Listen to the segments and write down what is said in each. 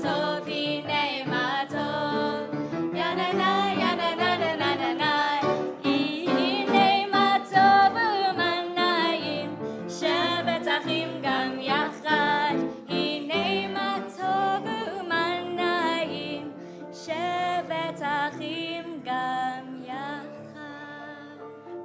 טוב, הנה מה טוב. יננה, יננה, ננה, הנה מה טוב ומה נעים, שבת אחים גם יחד. הנה מה טוב ומה נעים, שבת אחים גם יחד.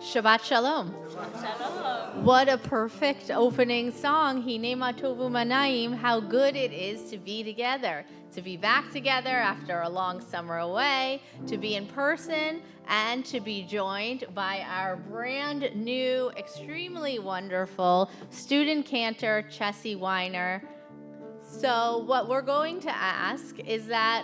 Shabbat Shalom. Shalom. What a perfect opening song. Hine ma tovu manayim. How good it is to be together, to be back together after a long summer away, to be in person, and to be joined by our brand new, extremely wonderful student cantor, Chessie Weiner. So what we're going to ask is that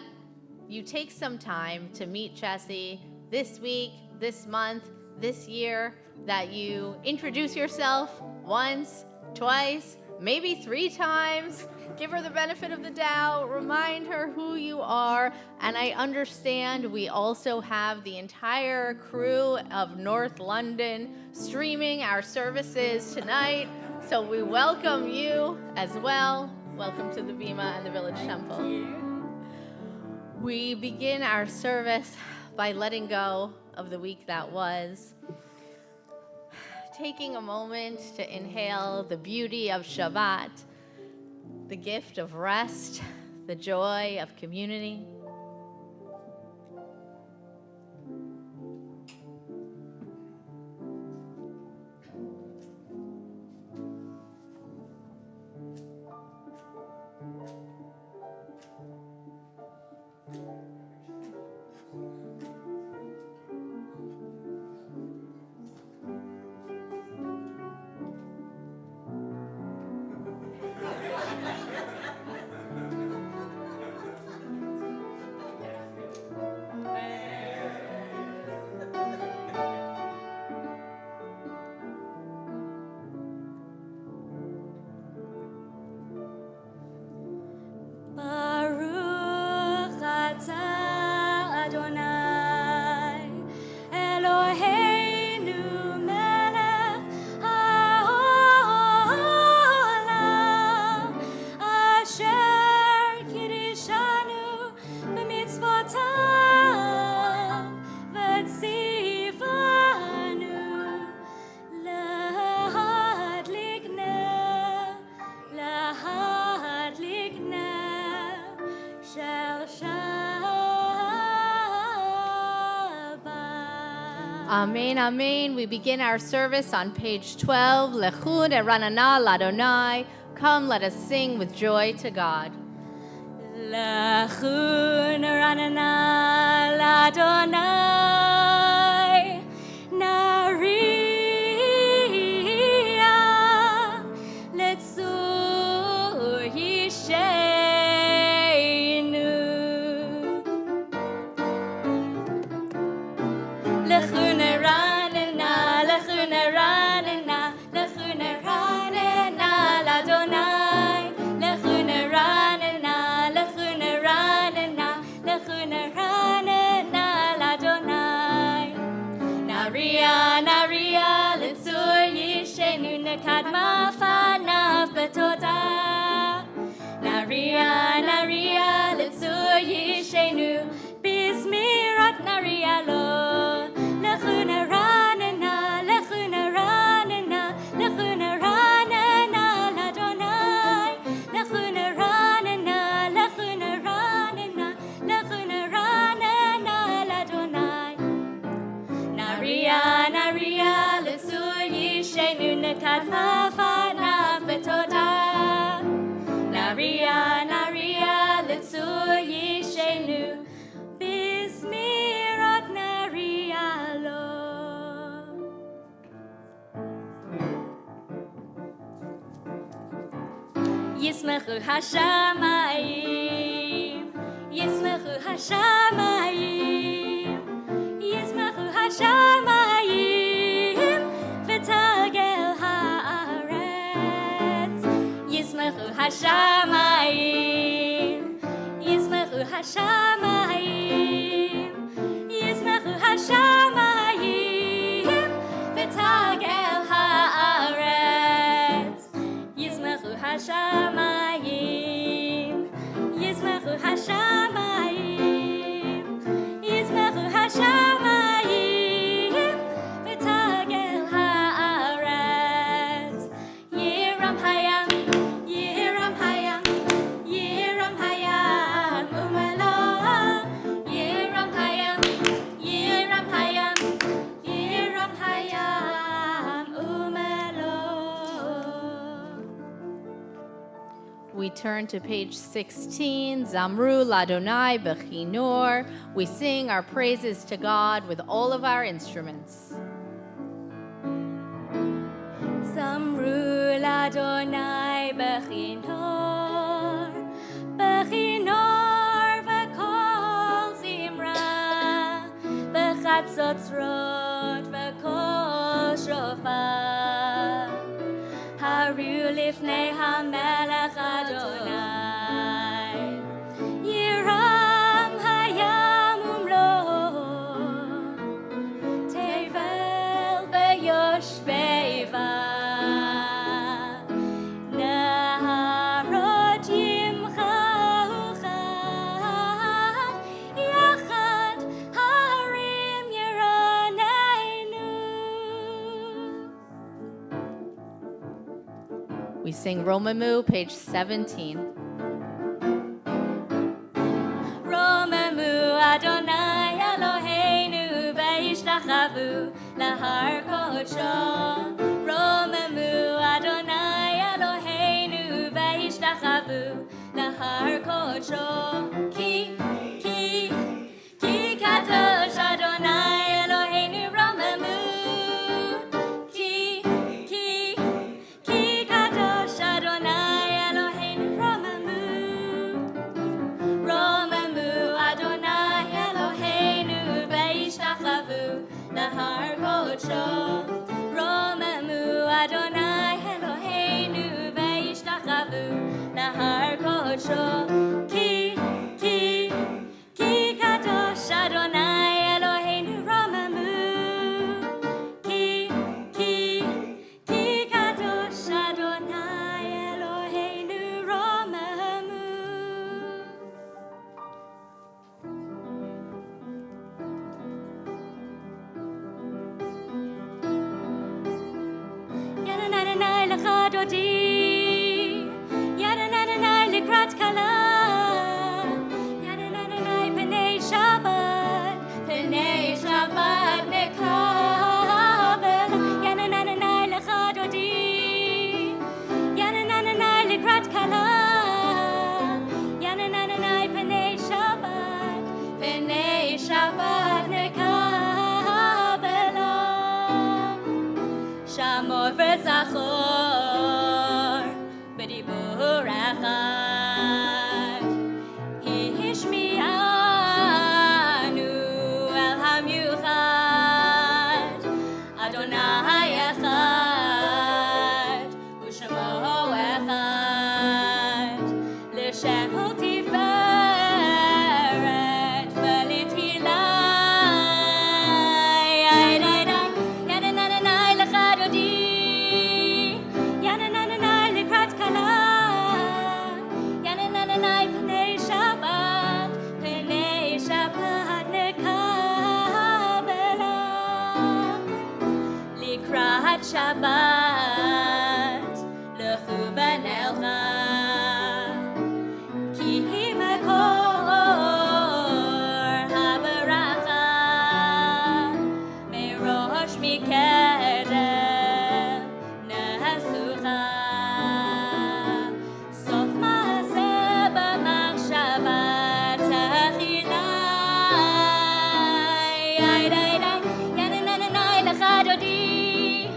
you take some time to meet Chessie this week, this month, this year, that you introduce yourself once, twice, maybe 3 times. Give her the benefit of the doubt, remind her who you are. And I understand we also have the entire crew of North London streaming our services tonight. So we welcome you as well. Welcome to the Bima and the Village Temple. Thank you. We begin our service by letting go of the week that was, taking a moment to inhale the beauty of Shabbat, the gift of rest, the joy of community. Baruch atah Adonai, Eloheinu melech haolam, asher kiddushanu b'mitzvotav, v'tzivanu lahadlik ner shel Shabbat. Amen, amen. We begin our service on page 12. Lechud eranana ladonai. Come, let us sing with joy to God. Lechun ranana ladonai, nariya letzur yisheinu. Lechun ranana, lechun ranana, lechun ranana ladonai, lechun ranana, lechun ranana, lechun ranana ladonai. Nariya, nariya letzur yisheinu, nekadma fanav betodah. Nariya, nariya letzur yisheinu, bizmirat nariya lo. Lechun ranana, lechun ranana, lechun ranana ladonai, lechun ranana, lechun ranana, lechun ranana ladonai. Nariya, nariya letzur yisheinu, nekadma fanav betodah. Nariya, nariya letzur yisheinu, bizmirat nariya lo. Yismechu hashamayim, yismechu hashamayim, yismechu hashamayim, v'tagel haaretz. Yismechu hashamayim, yismechu hashamayim, yismechu hashamayim, v'tagel haaretz. Yismechu hashamayim, yismechu השמיים, יזמרו השמיים, ותגל הארץ. ירום הים, ירום הים, ירום הים ומלואו. ירום הים, ירום הים, ירום הים ומלואו. We turn to page 16, Zamru Ladonai Bechinor. We sing our praises to God with all of our instruments. זמרו לאדוני בכינור, בכינור וכל זמרה, בחצוצרות וכל שופר. הריעו לפני המלך אדוני, ירם הים ומלואו, תבל ויושבי בה. נהרות ימחאו חד, יחד ההרים ירננו. We sing Romamu, page 17. רוממו אדוני אלוהינו וישתחוו להר קודשו. רוממו אדוני אלוהינו וישתחוו להר קודשו. כי קדוש אדוני אלוהינו רוממו. כי קדוש אדוני אלוהינו רוממו. רוממו אדוני אלוהינו וישתחוו להר קודשו. רוממו אדוני אלוהינו וישתחוו להר קודשו. כי קדוש אדוני אלוהינו רוממו. כי קדוש אדוני אלוהינו רוממו. ינננני לך דודי, ינננני לקראת כלה. ינננני פני שבת, פני שבת נקבל. ינננני לך דודי, ינננני לקראת כלה. ינננני פני שבת, פני שבת נקבל. שמור וזכור בדיבור אחד, השמיענו אל המיוחד. אדוני אחד ושמו אחד, לשם הוא תפארת ולתהילה. ינננני לך דודי, ינננני לקראת כלה. ינננני פני שבת, פני שבת נקבלה. לקראת שבת לכו ונלכה, כי היא מקור הברכה. מראש מקדם נסוכה, סוף מעשה במחשבה תחילה. ינננני לך דודי,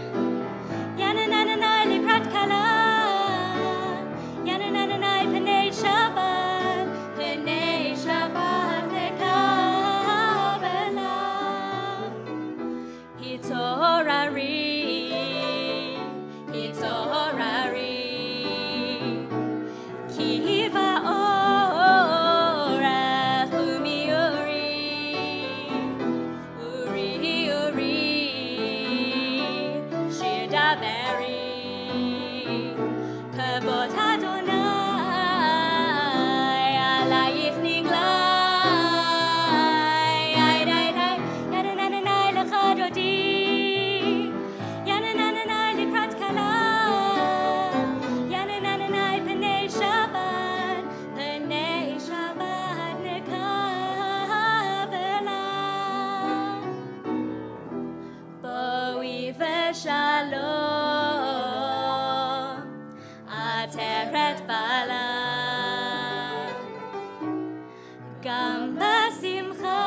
בחלום, עטרת בעלה. גם בשמחה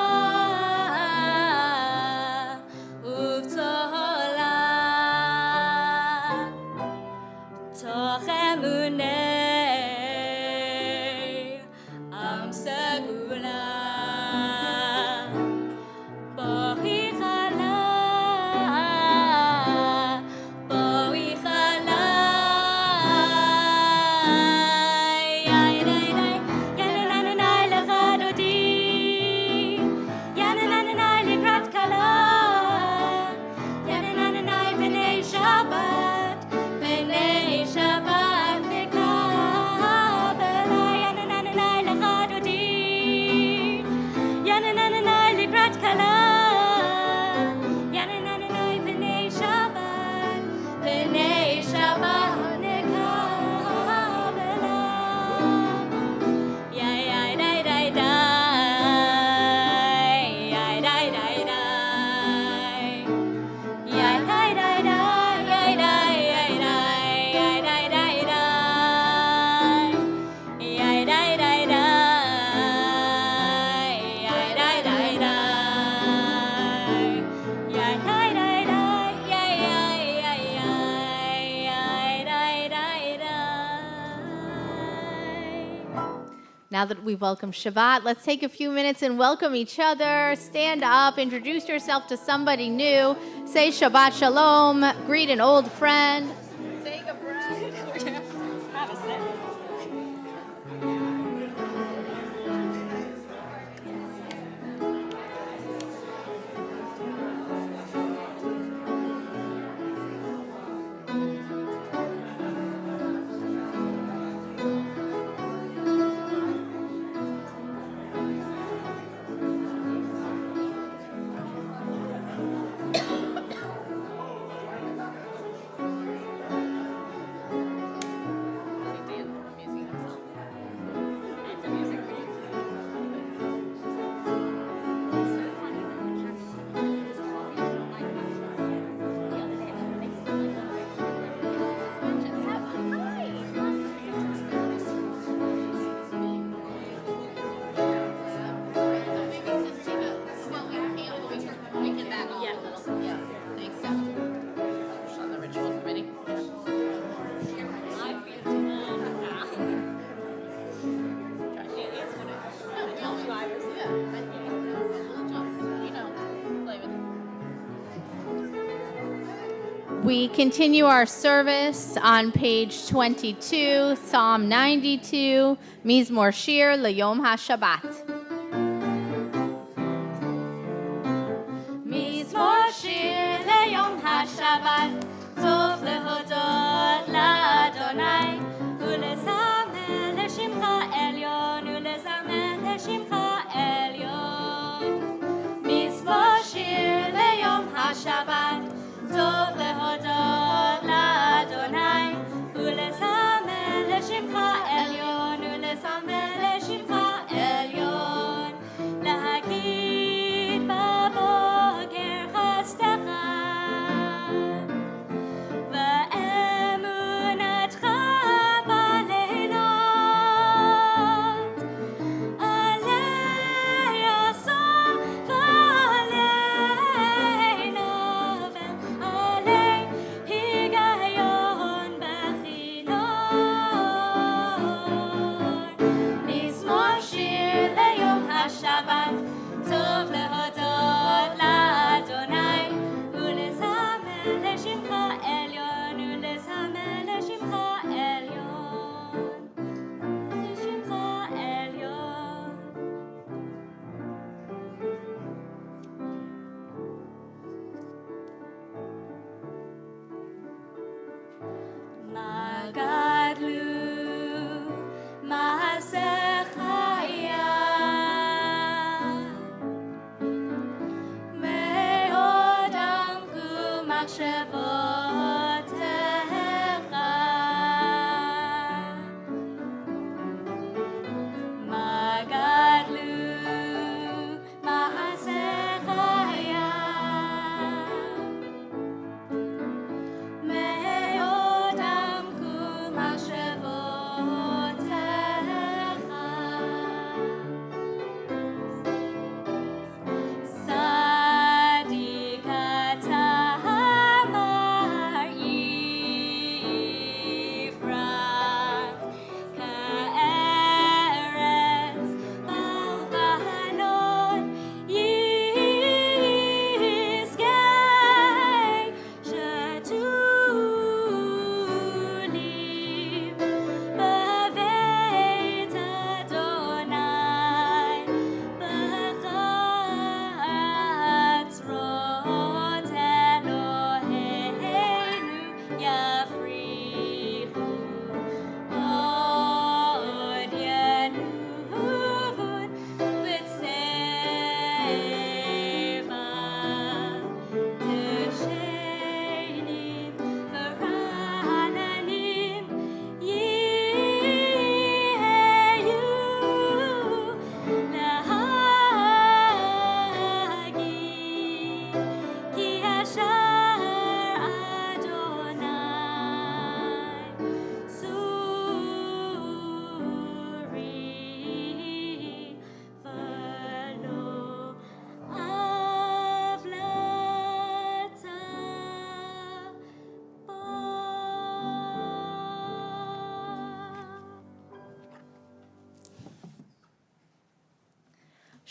ובצהלה, תוך אמוני עם סגולה. בואי חלה, בואי חלה, יאי די די, יננננאי לך דודי, יננננאי לקראת כלה, יננננאי פני שבת, פני שבת נקבלה, יננננאי לך דודי, יננננאי לקראת כלה, יננננאי פני שבת, פני שבת נקבלה. יאי די די די, יאי די די די, יאי די די די, יאי די יאי די, יאי די די די, יאי די די די, יאי די די די, יאי די די די, יאי די די די. Now that we've welcomed Shabbat, let's take a few minutes and welcome each other. Stand up, introduce yourself to somebody new. Say Shabbat Shalom, greet an old friend. Take a breath. Have a sip. We continue our service on page 22, Psalm 92, Mizmor Shir L'Yom HaShabbat. מזמור שיר ליום השבת, טוב להודות לאדוני, ולזמר לשמך עליון, ולזמר לשמך עליון. מזמור שיר ליום השבת, טוב להודות לאדוני, ולזמר לשמך עליון, ולזמר לשמך עליון. להגיד בבוקר חסדך, ואמונתך בלילות.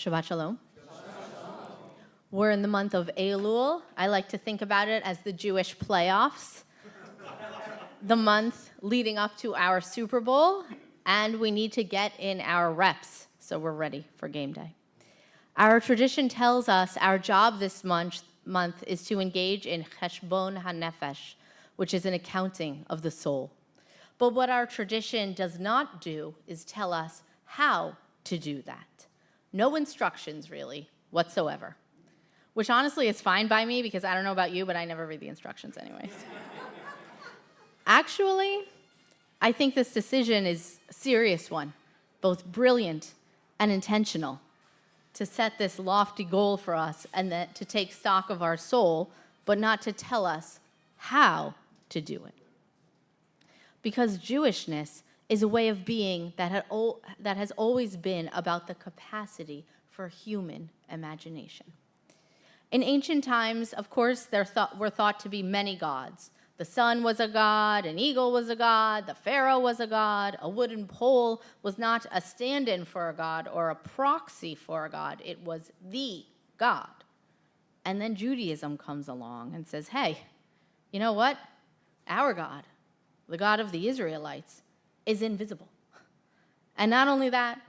Shabbat Shalom. We're in the month of Elul. I like to think about it as the Jewish playoffs, the month leading up to our Super Bowl, and we need to get in our reps so we're ready for game day. Our tradition tells us our job this month is to engage in Cheshbon HaNefesh, which is an accounting of the soul. But what our tradition does not do is tell us how to do that. No instructions, really, whatsoever. Which honestly is fine by me because I don't know about you, but I never read the instructions anyways. Actually, I think this decision is a serious one, both brilliant and intentional, to set this lofty goal for us and that to take stock of our soul, but not to tell us how to do it. Because Jewishness is a way of being that has always been about the capacity for human imagination. In ancient times, of course, there were thought to be many gods. The sun was a god, an eagle was a god, the pharaoh was a god, a wooden pole was not a stand-in for a god or a proxy for a god, it was the god. And then Judaism comes along and says, hey, you know what? Our God, the God of the Israelites, is invisible. And not only that,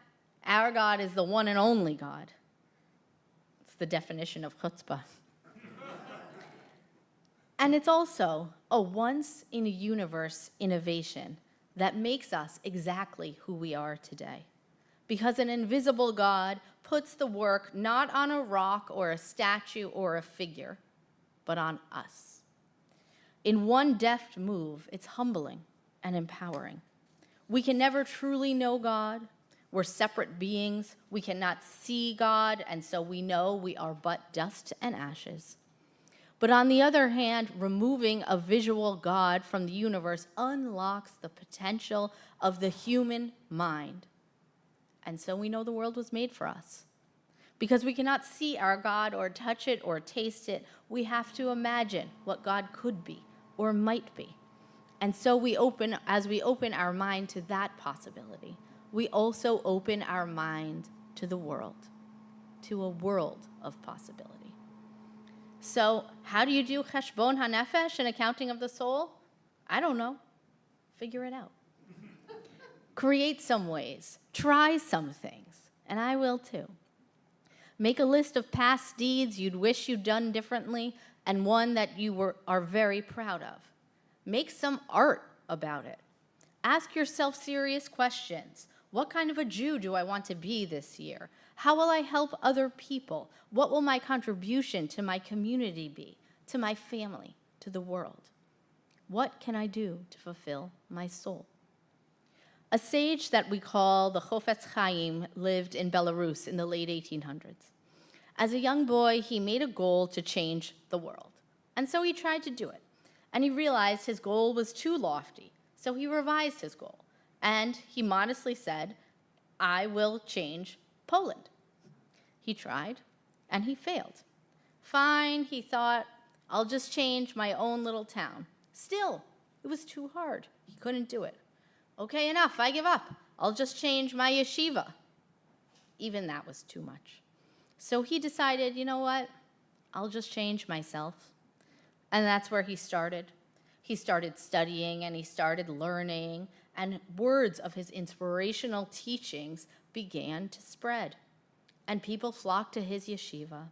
our God is the one and only God. It's the definition of chutzpah. And it's also a once-in-a-universe innovation that makes us exactly who we are today. Because an invisible God puts the work not on a rock or a statue or a figure, but on us. In one deft move, it's humbling and empowering. We can never truly know God. We're separate beings. We cannot see God, and so we know we are but dust and ashes. But on the other hand, removing a visual God from the universe unlocks the potential of the human mind. And so we know the world was made for us. Because we cannot see our God or touch it or taste it, we have to imagine what God could be or might be. And so as we open our mind to that possibility, we also open our mind to the world, to a world of possibility. So how do you do Cheshbon HaNefesh, an accounting of the soul? I don't know. Figure it out. Create some ways. Try some things. And I will too. Make a list of past deeds you'd wish you'd done differently and one that you are very proud of. Make some art about it. Ask yourself serious questions. What kind of a Jew do I want to be this year? How will I help other people? What will my contribution to my community be, to my family, to the world? What can I do to fulfill my soul? A sage that we call the Chofetz Chaim lived in Belarus in the late 1800s. As a young boy, he made a goal to change the world. And so he tried to do it. And he realized his goal was too lofty. So he revised his goal. And he modestly said, I will change Poland. He tried, and he failed. Fine, he thought, I'll just change my own little town. Still, it was too hard. He couldn't do it. Okay, enough, I give up. I'll just change my yeshiva. Even that was too much. So he decided, you know what? I'll just change myself. And that's where he started. He started studying and he started learning, and words of his inspirational teachings began to spread. And people flocked to his yeshiva,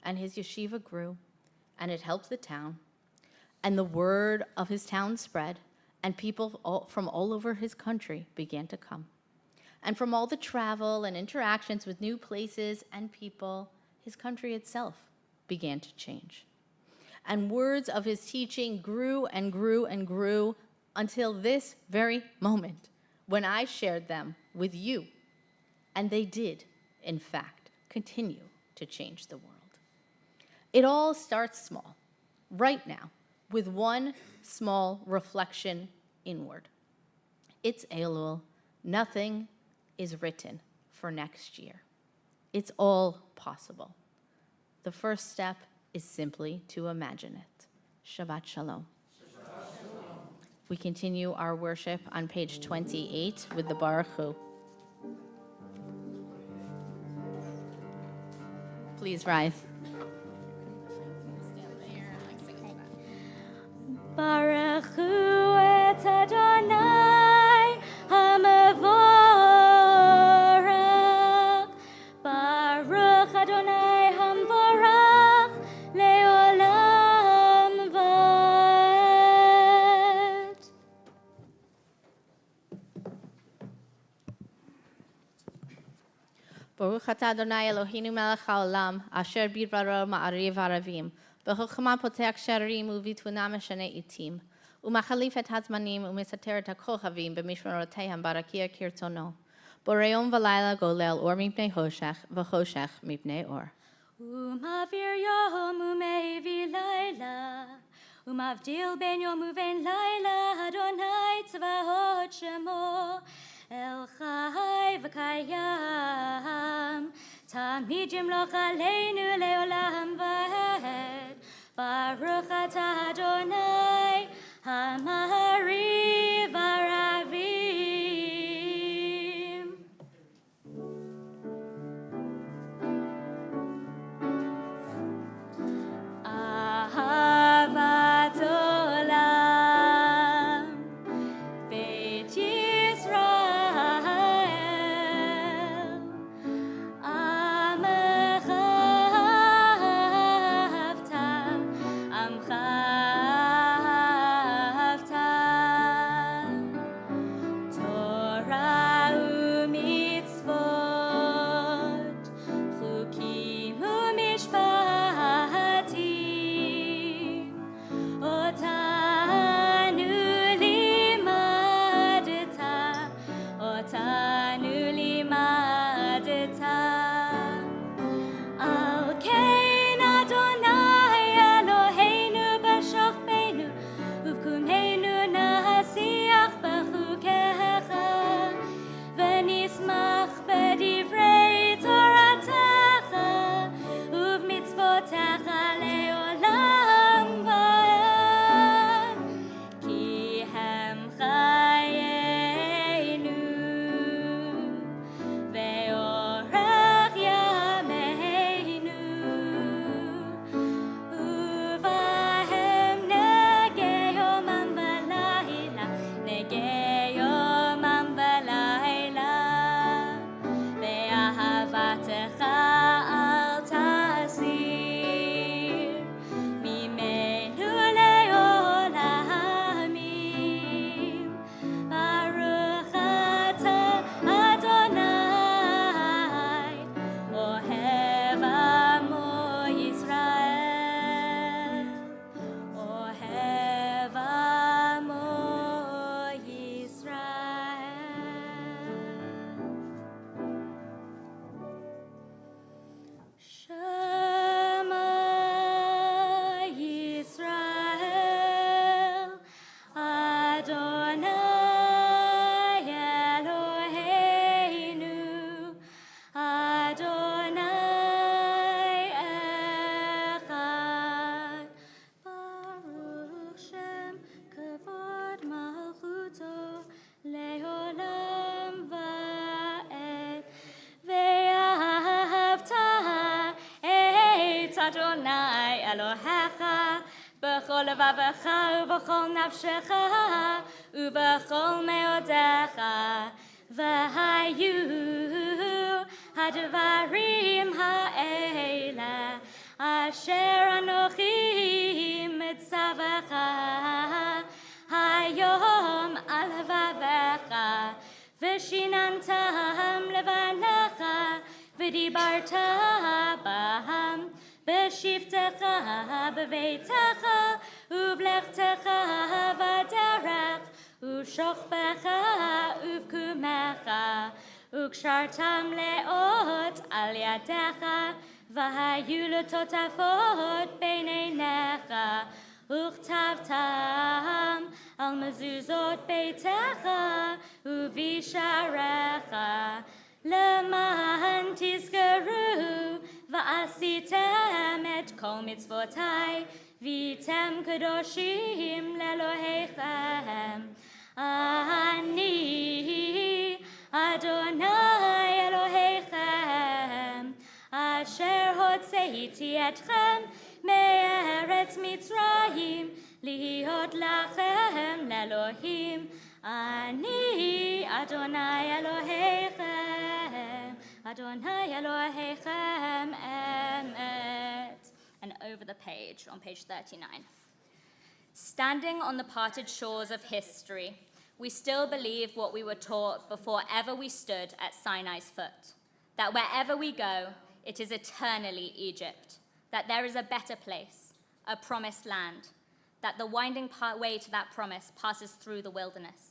and his yeshiva grew, and it helped the town. And the word of his town spread, and people from all over his country began to come. And from all the travel and interactions with new places and people, his country itself began to change. And words of his teaching grew and grew and grew until this very moment when I shared them with you. And they did, in fact, continue to change the world. It all starts small, right now, with one small reflection inward. It's Elul. Nothing is written for next year. It's all possible. The first step is simply to imagine it. Shabbat Shalom. We continue our worship on page 28 with the Baruch Hu. Please rise. Baruch hu et Adonai hamavorach. Baruch Adonai hamvorach leolam vad. Baruch atah Adonai Eloheinu melech haolam, asher bidvaro ma'ariv aravim, v'chochma potech sharim uvituna meshane itim, umachalif et hazmanim umisater et hakochavim b'mishmarotehem barakia kirtono, boreom v'layla golel or mipnei hoshech, v'choshech mipnei or. Umavir yom umevi laila, umavdil ben yom uven laila, Adonai tzvahot shemo, El chai v'kayam, tamid yimloch aleinu leolam va'ed, Baruch atah Adonai, hamahariv aravim. Ahavat olam, Beit Yisrael, Amecha ahavta, Amcha ahavta, Torah u'mitzvot, Chukim u'mishpatim, Otanu limadeta, Al kein Adonai Eloheinu b'shochbeinu, uvkumeinu nasiach b'chukecha, v'nismach b'divrei toratecha, uv'mitzvotecha leolam va'ed, ki hem chayenu, ve'orech yameinu, uvahem negei yomam v'layla, negei yomam v'layla, ve'ahavatecha al tasir, mimenu leolamim. Baruch atah Adonai, ohev amo Yisrael, ohev amo Yisrael. Shema Yisrael, Adonai Eloheinu, Adonai echad. Baruch Shem kavod malchuto leolam va'ed, ve'ahavta et Adonai Elohecha b'chol levavecha u'b'chol nafshecha u'b'chol meodecha, v'hayu hadvarim ha'ela asher anochi mitzavecha hayom al havavecha, v'shinantam levanecha v'dibarta b'ham, b'shivtecha b'veitecha u'vlechtecha v'derech u'shochbecha u'vkumecha u'kshartam leot al yadecha, v'hayu l'totafot b'neinecha u'chtavtam al mezuzot beitecha u'visharecha, למען תזכרו ועשיתם את כל מצוותיי, והייתם קדושים לאלוהיכם. אני אדוני אלוהיכם, אשר הוצאתי אתכם מארץ מצרים, להיות לכם לאלוהים. אני אדוני אלוהיכם, אדוני אלוהיכם אמת. And over the page, on page 39. Standing on the parted shores of history, we still believe what we were taught before ever we stood at Sinai's foot, that wherever we go, it is eternally Egypt, that there is a better place, a promised land, that the winding way to that promise passes through the wilderness,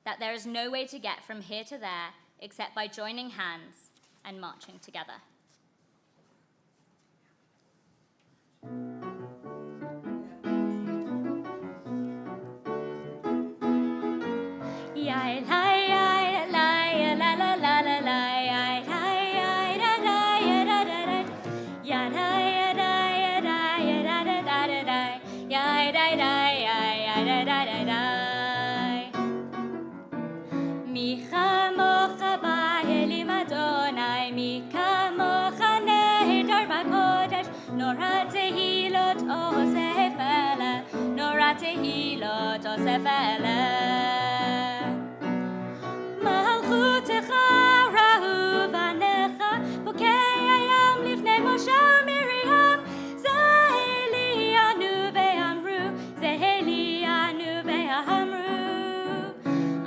that there is no way to get from here to there except by joining hands and marching together. מי כמוך באלים אדוני, מי כמוך נהדר בקודש, נורא תהילות אוסף אלה, נורא תהילות אוסף אלה. מלכותך ראו בניך, בוקי הים לפני משה ומרים, זה אלינו ואמרו, זה אלינו ואמרו,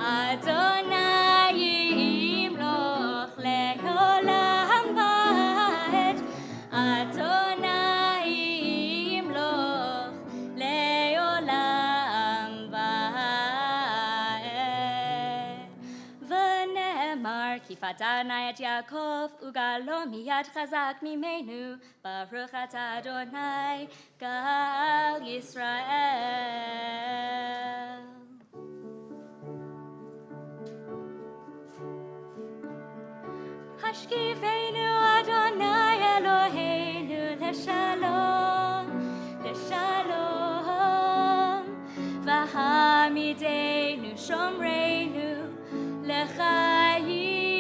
אדוני ימלוך לעולם ועד, אדוני ימלוך לעולם ועד. ונאמר כי פדנה את יעקב וגאלו מיד חזק ממנו, ברוך אתה אדוני גאל ישראל. השכיבנו אדוני אלוהינו לשלום, לשלום, והעמידנו שומרנו לחיים,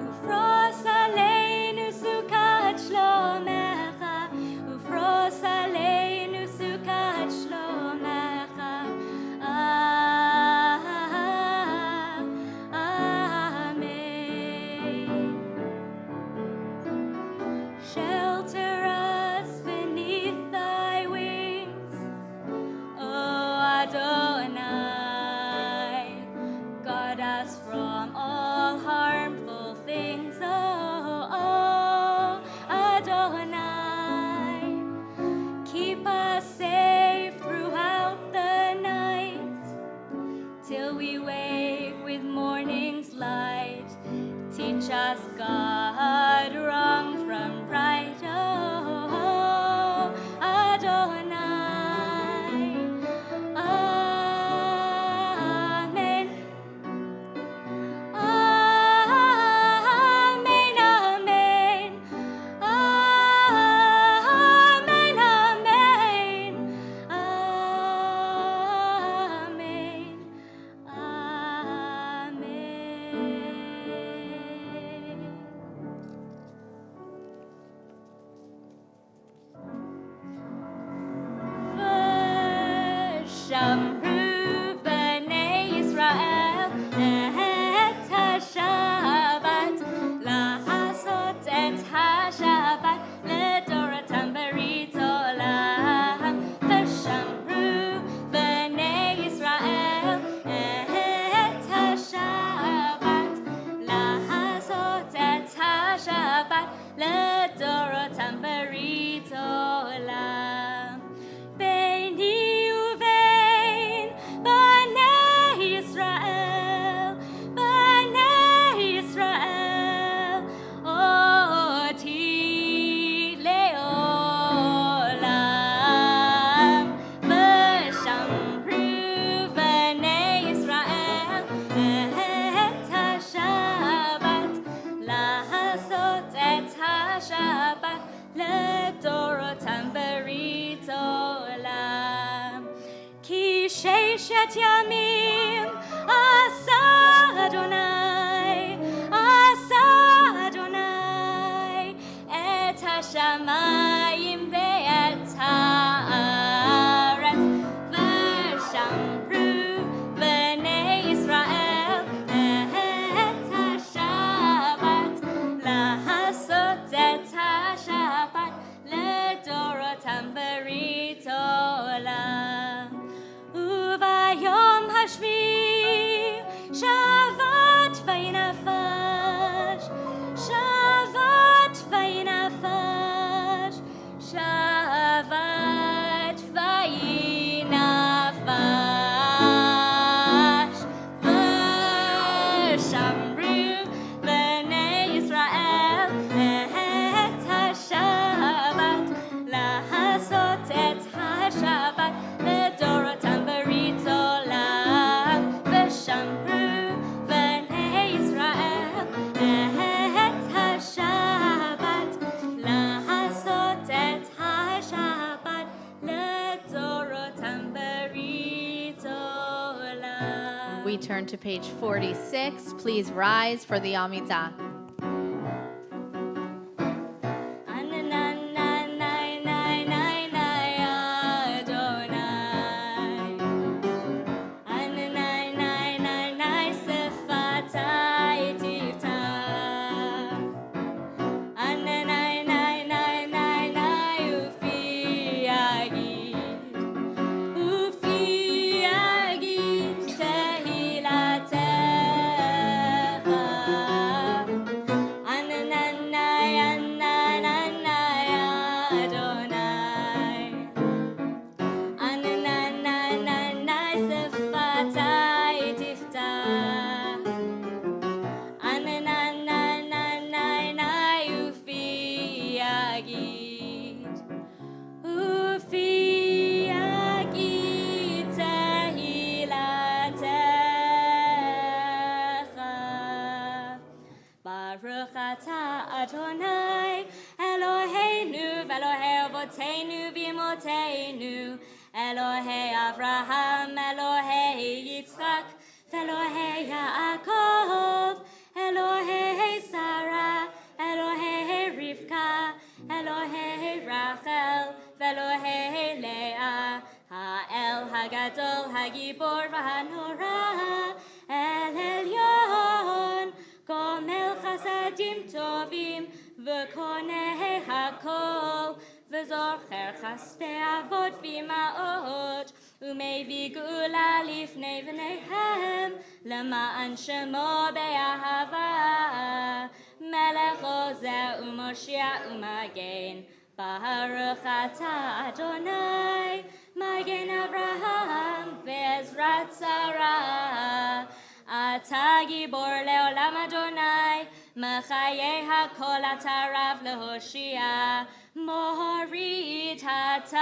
ופרוס עלינו סוכת שלומך, ופרוס עלינו סוכת שלומך. Shelter us beneath thy wings, O Adonai. Guard us from all harmful things, O Adonai. Keep us safe throughout the night, till we wake with morning's light. Teach us, God, wrong from right, oh Adonai. Amen. Amen, amen. Amen, amen. Amen. שמרו בני ישראל את השבת, לעשות את השבת לדורותם ברית עולם. ושמרו בני ישראל את השבת, לעשות את השבת לדורותם ברית עולם. ביני ובין בני ישראל, בני ישראל, אותי לעולם. ושמרו בני ישראל את השבת, לעשות את השבת לדורותם ברית עולם. כי ששת ימים עשה אדוני, עשה אדוני we turn to page 46. Please rise for the Amidah. Baruch atah Adonai Eloheinu v'Elohei Avotenu v'Imotenu Elohei Avraham Elohei Yitzchak v'Elohei Yaakov Elohei Sarah Elohei Rivka Elohei Rachel v'Elohei Leah Ha'el Hagadol Hagibor v'Hanora El Elyon Gomel chasadim tovim v'koneh hakol v'zocher chastei avot v'ima'ot u'mevi gula lifnei v'neihem lema'an shemo be'ahava melech ozeh u'moshiach u'magen Baruch atah Adonai magen Avraham ve'ezrat Sarah אתה גיבור לעולם אדוני, מחיי הכל אתה רב להושיע, מוריד הטל,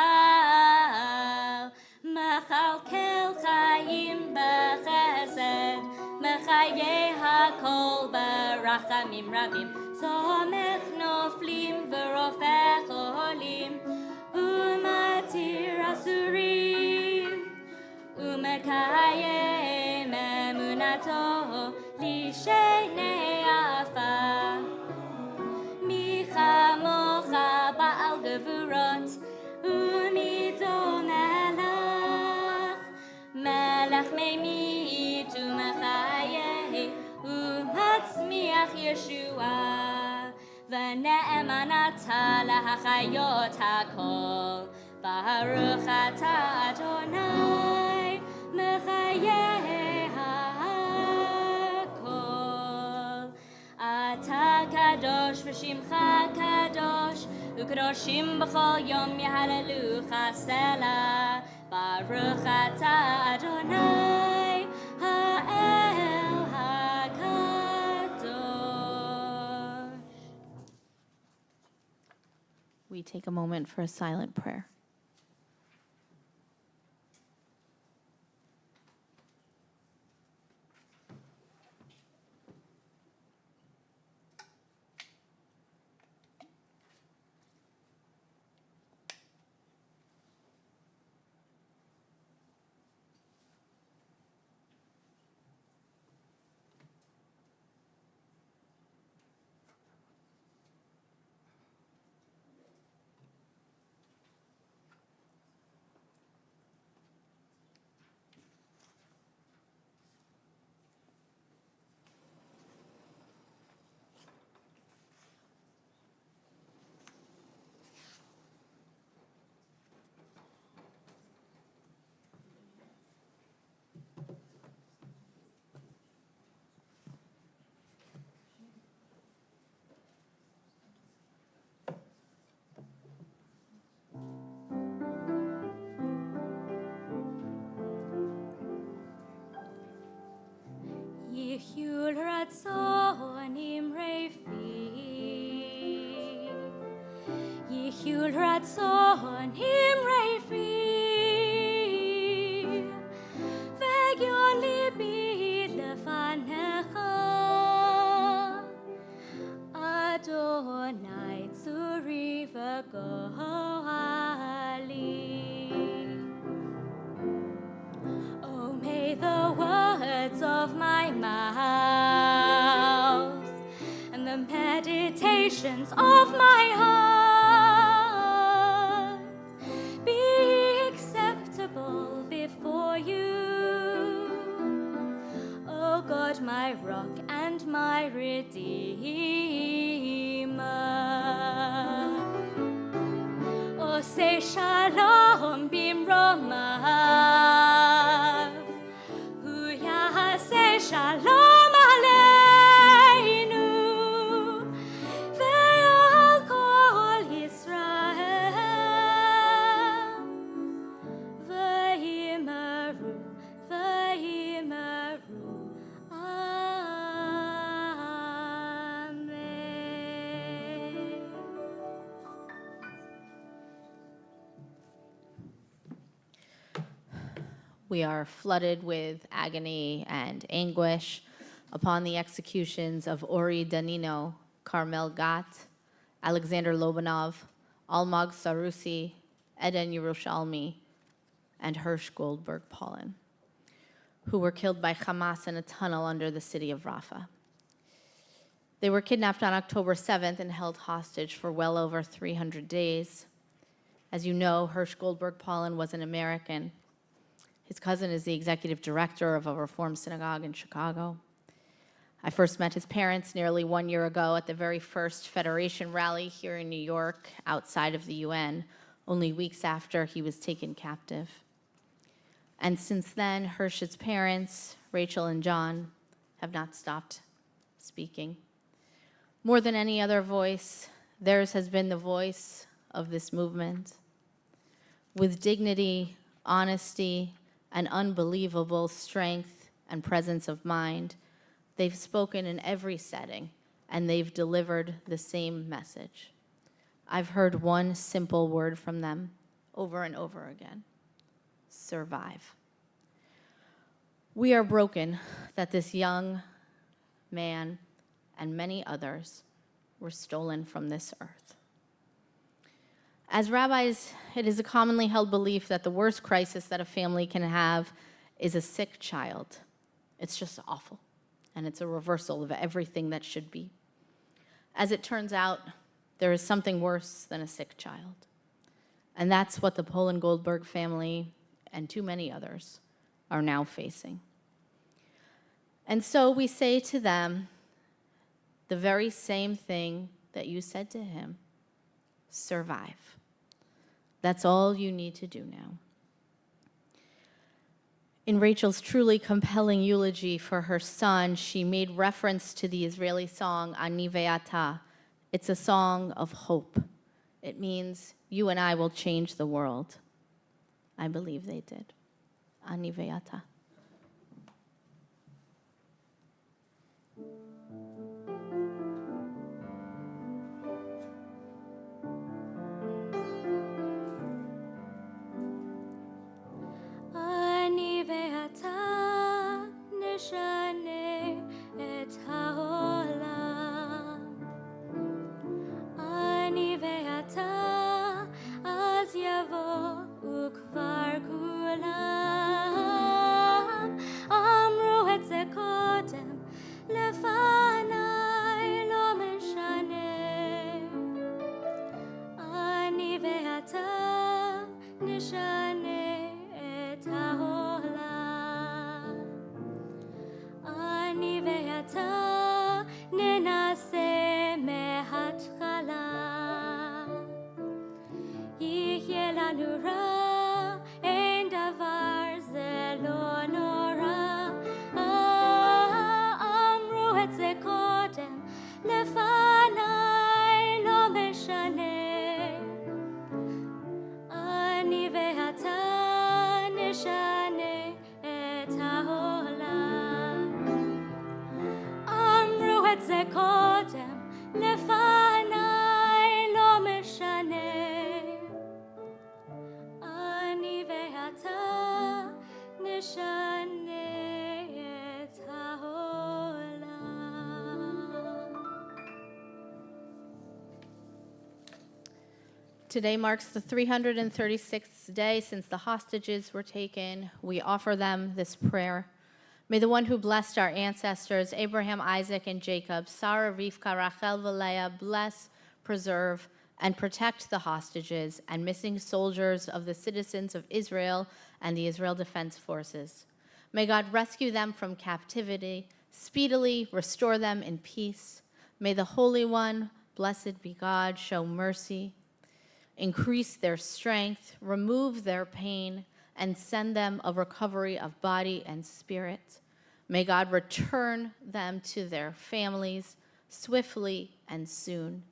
מכלכל חיים בחסד, מחיי הכל ברחמים רבים, סומך נופלים ורופא חולים, ומתיר אסורים, ומקיים אמונתו לשני עפה. מי כמוך בעל גבורות ומידו מלך, מלך ממית ומחיה ומצמיח ישועה, ונאמן אתה להחיות הכל. ברוך אתה אדוני מחיי הכל. אתה קדוש ושמך קדוש, וקדושים בכל יום יהללוך סלה. ברוך אתה אדוני האל הקדוש. We take a moment for a silent prayer. Yihyul ratzon imrei fi, Yihyul ratzon imrei fi, V'gyon libi lefanecha, Adonai tzuri v'gohali. Oh, may the words of of my mouth and the meditations of my heart be acceptable before you, O God, my rock and my redeemer. O say shalom bimromav, hu yaseh shalom aleinu, ve'al kol Yisrael, v'yimeru, v'yimeru. Amen. We are flooded with agony and anguish upon the executions of Ori Danino, Carmel Gat, Alexander Lobanov, Almog Sarusi, Eden Yerushalmi, and Hirsch Goldberg Paulin, who were killed by Hamas in a tunnel under the city of Rafah. They were kidnapped on October 7th and held hostage for well over 300 days. As you know, Hirsch Goldberg Paulin was an American. His cousin is the executive director of a Reform synagogue in Chicago. I first met his parents nearly 1 year ago at the very first Federation rally here in New York outside of the UN, only weeks after he was taken captive. And since then, Hirsch's parents, Rachel and John, have not stopped speaking. More than any other voice, theirs has been the voice of this movement. With dignity, honesty, and unbelievable strength and presence of mind, they've spoken in every setting, and they've delivered the same message. I've heard one simple word from them over and over again: survive. We are broken that this young man and many others were stolen from this earth. As rabbis, it is a commonly held belief that the worst crisis that a family can have is a sick child. It's just awful, and it's a reversal of everything that should be. As it turns out, there is something worse than a sick child, and that's what the Paulin Goldberg family and too many others are now facing. And so we say to them the very same thing that you said to him: survive. That's all you need to do now. In Rachel's truly compelling eulogy for her son, she made reference to the Israeli song Ani Ve'ata. It's a song of hope. It means you and I will change the world. I believe they did. Ani Ve'ata. אני ואתה נשנה את העולם. אני ואתה אז יבואו כבר כולם. אמרו את זה קודם לפניי, לא משנה. אני ואתה נשנה את העולם. אני ואתה ננסה מההתחלה. יהיה לנו רע, אין דבר, זה לא נורא. אמרו את זה קודם לפניי, לא משנה. אני ואתה נשנה את העולם. אמרו את זה קודם לפניי, לא משנה. אני ואתה נשנה את העולם. Today marks the 336th day since the hostages were taken. We offer them this prayer. May the one who blessed our ancestors, Abraham, Isaac, and Jacob, Sarah, Rivka, Rachel, Leah, bless, preserve, and protect the hostages and missing soldiers of the citizens of Israel and the Israel Defense Forces. May God rescue them from captivity, speedily restore them in peace. May the Holy One, blessed be God, show mercy, increase their strength, remove their pain, and send them a recovery of body and spirit. May God return them to their families swiftly and soon.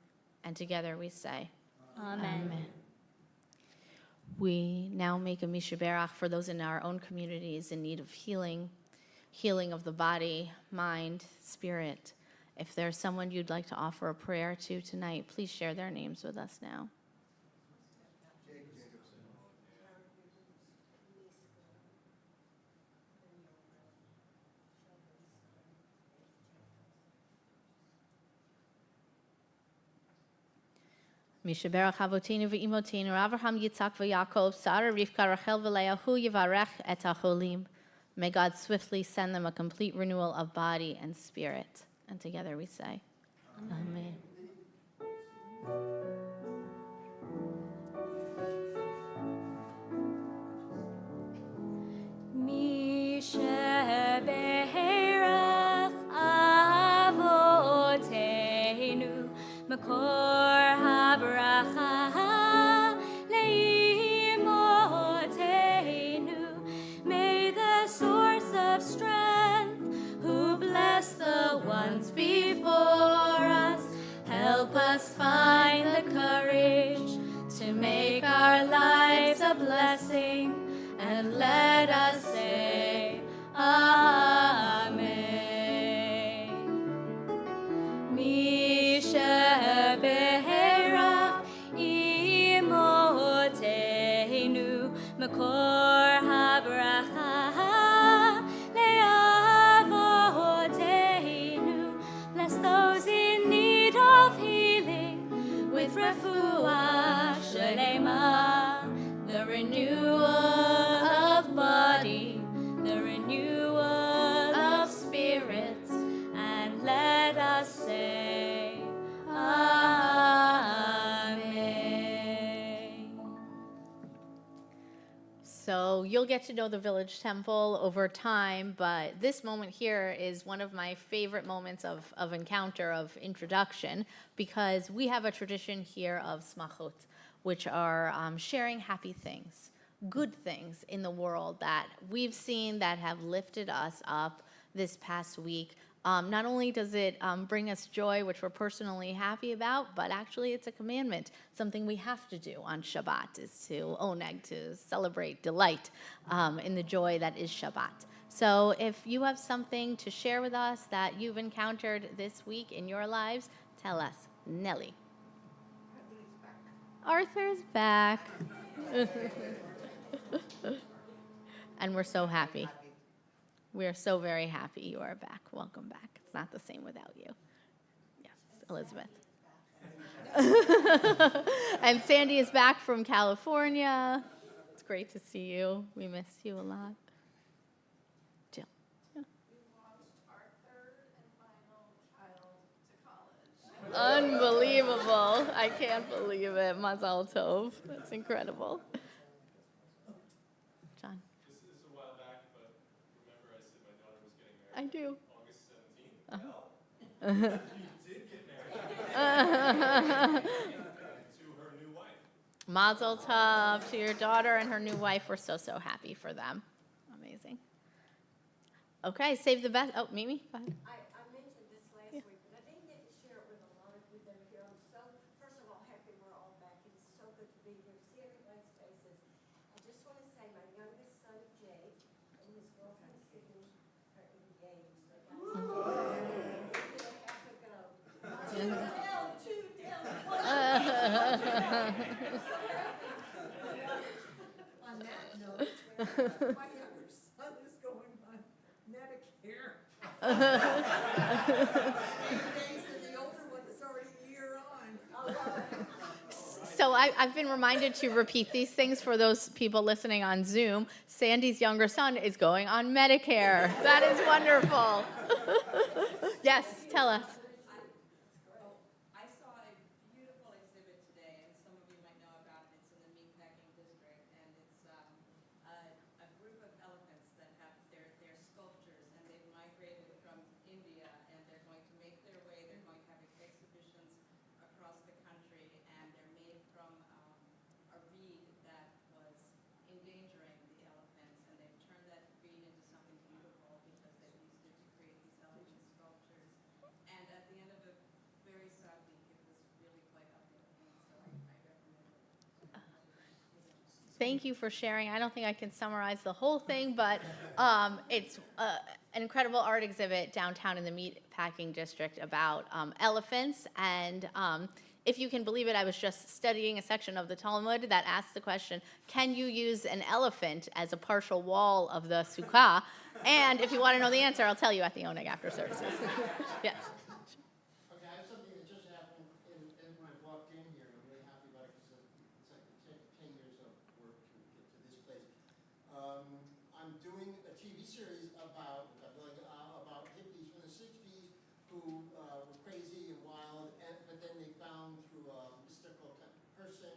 And together we say, Amen. Amen. We now make a Mishaberach for those in our own communities in need of healing of the body, mind, spirit. If there's someone you'd like to offer a prayer to tonight, please share their names with us now. Mishaberach Avotinu ve'imotinu, Avraham, Yitzhak, ve'Yaakov, Sarah, Rivka, Rachel, ve'Leah, hu yivarech et hacholim. May God swiftly send them a complete renewal of body and spirit. And together we say, Amen. Mishaberach Avotenu Makor habracha leimotenu. May the source of strength, who bless the ones before us, help us find the courage to make our lives a blessing, and let us say, Amen. Mishaberach imotenu makor habracha leavotenu. Bless those in need of healing with refuah shalema, the renewal of body, the renewal of spirit, and let us say, Amen. So you'll get to know the village temple over time, but this moment here is one of my favorite moments of encounter, of introduction, because we have a tradition here of smachot, which are sharing happy things, good things in the world that we've seen that have lifted us up this past week. Not only does it bring us joy, which we're personally happy about, but actually it's a commandment. Something we have to do on Shabbat is to oneg, to celebrate, delight in the joy that is Shabbat. So if you have something to share with us that you've encountered this week in your lives, tell us. Nellie. Arthur's back. And we're so happy. We're so very happy you are back. Welcome back. It's not the same without you. Yes, Elizabeth. And Sandy is back from California. It's great to see you. We missed you a lot. Jill. Yeah. Our third and final child to college. Unbelievable. I can't believe it. Mazal tov. That's incredible. John. This is a while back, but remember I said my daughter was getting I married do. August 17th? Well, you did get married to her new wife. Mazel tov to your daughter and her new wife. We're so, so happy for them. Amazing. Okay, save the best. Oh, Mimi, go ahead. I mentioned this last week, but I didn't get to share it with a lot of you that are here. I'm so, first of all, happy we're all back. It's so good to be here, see everybody's faces. I just want to say my youngest son, Jake, and his girlfriend, Sydney, are engaged. They got half ago. Two down. On that note, my younger son is going on Medicare. Days, and the older one is already a year on. So So I've been reminded to repeat these things for those people listening on Zoom. Sandy's younger son is going on Medicare. That is wonderful. Yes, tell us. I saw a beautiful exhibit today, and some of you might know about it. It's in the meatpacking district, and it's a group of elephants that have their sculptures, and they've migrated from India, and they're going to make their way. They're going to have exhibitions across the country, and they're made from a reed that was endangering the elephants, and they've turned that reed into something beautiful because they've used it to create these elephant sculptures. And at the end of a very sad week, it was really quite uplifting, so I recommend it. Thank you for sharing. I don't think I can summarize the whole thing, but it's an incredible art exhibit downtown in the meatpacking district about elephants. And if you can believe it, I was just studying a section of the Talmud that asks the question, can you use an elephant as a partial wall of the sukkah? And if you want to know the answer, I'll tell you at the Oneg after services. Yes. Okay, I have something that just happened when I walked in here, and I'm really happy about it because it's like the 10 years of work to get to this place. I'm doing a TV series about hippies from the 60s who were crazy and wild, but then they found through a mystical kind of person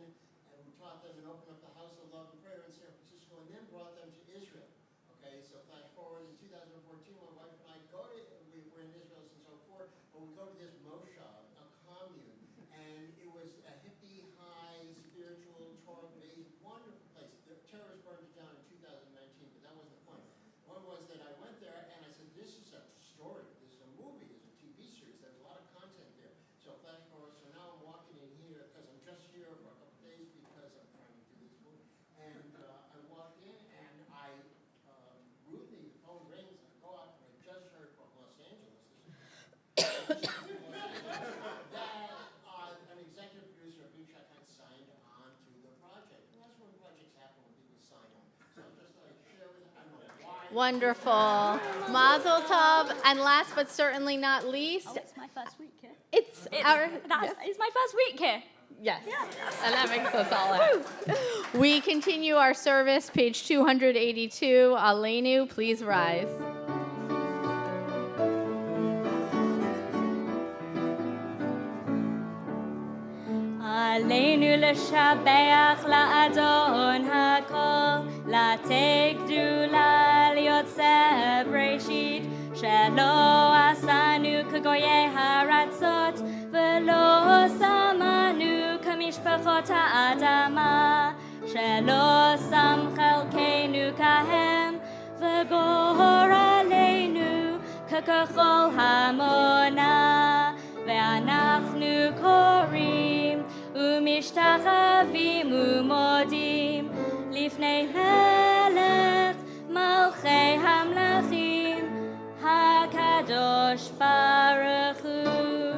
and who taught them and opened up the House of Love and Prayer in San Francisco and then brought them to Israel. Okay, so flash forward in 2014, my wife and I we were in Israel since '04, but we go to this moshav, a commune, and it was a hippie, high, spiritual, Torah-based, wonderful place. The terrorists burned it down in 2019, but that wasn't the point. The point was that I went there and I said, this is a story, this is a movie, this is a TV series, there's a lot of content there. So flash forward, so now I'm walking in here, because I'm just here for a couple of days because I'm trying to do this movie. And I walked in and I rudely, the phone rings, and I go out, and I just heard from Los Angeles that an executive producer of Big Shot had signed on to the project. And that's when projects happen, when people sign on. So I'm just like, share with them, I don't know why. Wonderful. Mazel tov. And last but certainly not least, Oh, it's my first week here. it's our... It's my first week here. Yes. And that makes us all happy. We continue our service, page 282. Aleinu, please rise. עלינו לשבח לאדון הכל, לתת גדולה ליוצא בראשית, שלא עשנו כגויי הארצות, ולא שמנו כמשפחות האדמה, שלא שם חלקנו כהם, וגורלנו ככחול המונה, ואנחנו קוראים ומשתחווים ומודים לפני מלך מלכי המלכים הקדוש ברוך הוא,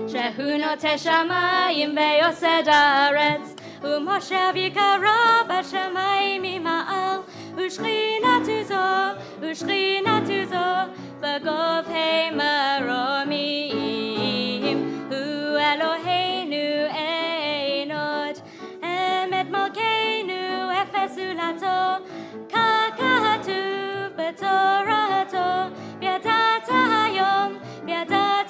שהוא נוטה שמיים ויוסד הארץ, ומושב יקרה בשמיים ממעל, ושכינתו זו בגובהי מרומים, הוא אלוהינו אין עוד, אמת מלכנו אפס זולתו, כך כתוב בתורתו, וידעת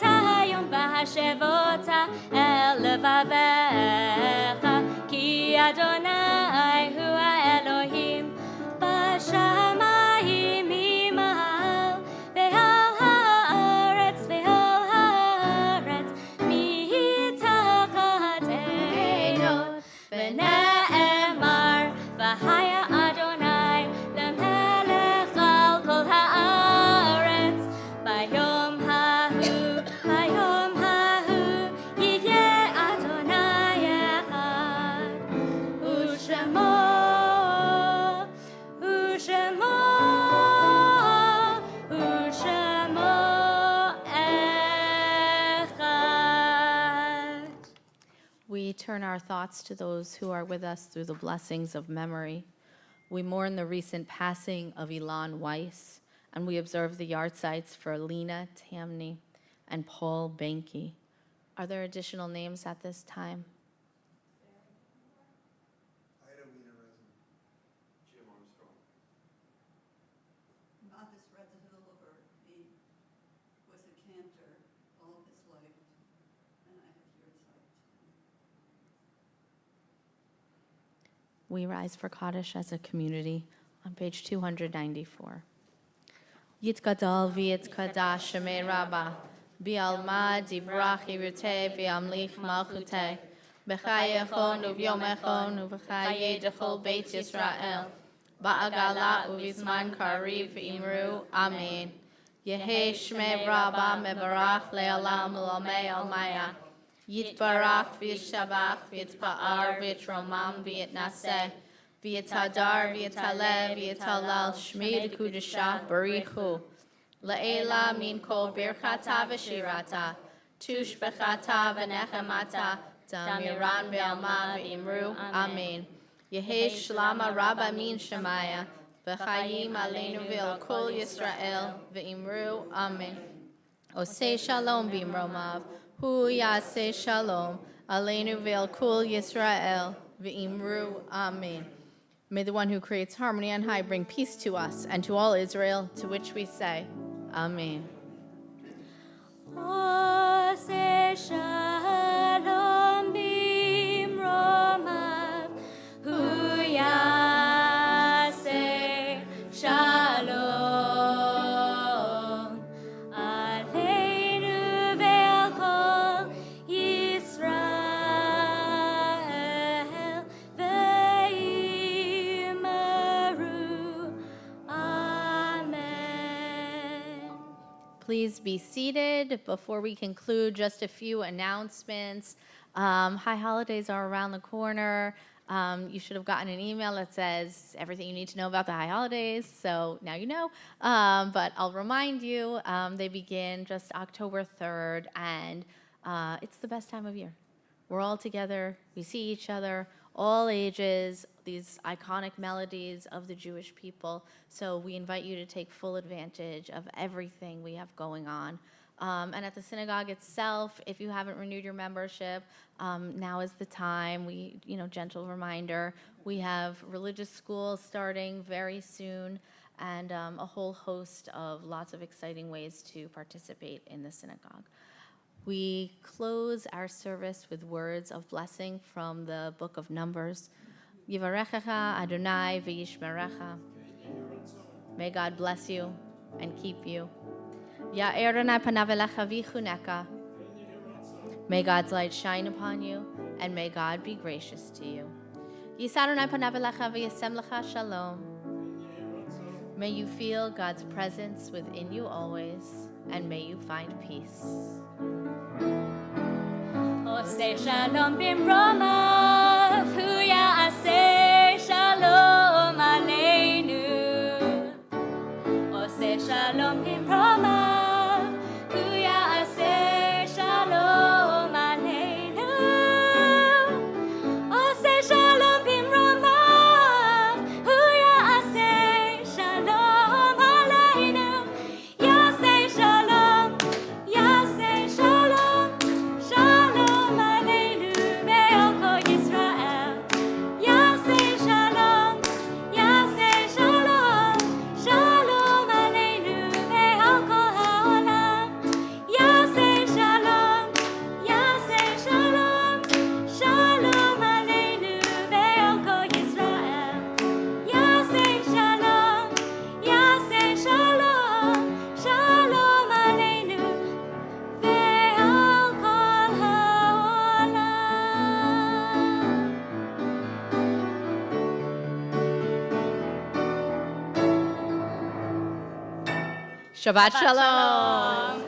היום והשב אותה אל לבביך, כי אדוני הוא האלוהים בשמיים ממעל, ועל הארץ מתחת עינו, ונאמר והיה אדוני למלך על כל הארץ, ביום ההוא יהיה אדוני אחד, ושמו אחד. We turn our thoughts to those who are with us through the blessings of memory. We mourn the recent passing of Ilan Weiss, and we observe the yard sites for Lena Tamny and Paul Benke. Are there additional names at this time? Ida Wiener-Resnick. Jim Armstrong. Mathis Radzivillova, he was a cantor all of his life, and I have your site. We rise for Kaddish as a community on page 294. Yitkadal v'yitkadash shemei Rabbah, bi'alma divrach yiruteh v'yamlich malchuteh, b'chayechon u'vyomechon u'b'chaye dechol beit Yisrael, ba'agala u'vizman kariv v'imru, Amen. Yehei shmei Rabbah mevarach le'olam l'omei almaya, Yitbarach v'yishabach v'yitpa'ar v'yitromam v'yitnaseh, v'yitadar v'yitaleh v'yitalal shmi d'kudusha barichu. La'ela min kol birchata v'shirata, tush b'chata v'nechemata, damiran be'alma v'imru, Amen. Yehi shlama rabba min shemaya, v'chayim aleinu v'el kol Yisrael, v'imru, Amen. Osei shalom b'imromav, hu yaseh shalom, aleinu v'el kol Yisrael, v'imru, Amen. May the one who creates harmony on high bring peace to us and to all Israel, to which we say, Amen. Oseh shalom b'imromav, hu yaseh shalom, aleinu ve'al kol Yisrael, ve'imru, Amen. Please be seated. Before we conclude, just a few announcements. High holidays are around the corner. You should have gotten an email that says everything you need to know about the high holidays, so now you know. But I'll remind you, they begin just October 3rd, and it's the best time of year. We're all together, we see each other, all ages, these iconic melodies of the Jewish people. So we invite you to take full advantage of everything we have going on. And at the synagogue itself, if you haven't renewed your membership, now is the time. Gentle reminder, we have religious schools starting very soon, and a whole host of lots of exciting ways to participate in the synagogue. We close our service with words of blessing from the book of Numbers. Yivarechecha Adonai v'yishmerecha. May God bless you and keep you. Ya'er Adonai panav elecha v'yichuneka. May God's light shine upon you, and may God be gracious to you. Yisar Adonai panav elecha v'yasem lecha shalom. May you feel God's presence within you always, and may you find peace. Oseh shalom b'imromav, hu yaseh shalom aleinu. Oseh shalom b'imromav, hu yaseh shalom aleinu. Oseh shalom b'imromav, hu yaseh shalom aleinu. Yaseh shalom, yaseh shalom, shalom aleinu ve'al kol Yisrael. Yaseh shalom, yaseh shalom, shalom aleinu ve'al kol ha'olam. Yaseh shalom, yaseh shalom, shalom aleinu ve'al kol Yisrael. Yaseh shalom, yaseh shalom, shalom aleinu ve'al kol ha'olam. Shabbat Shalom.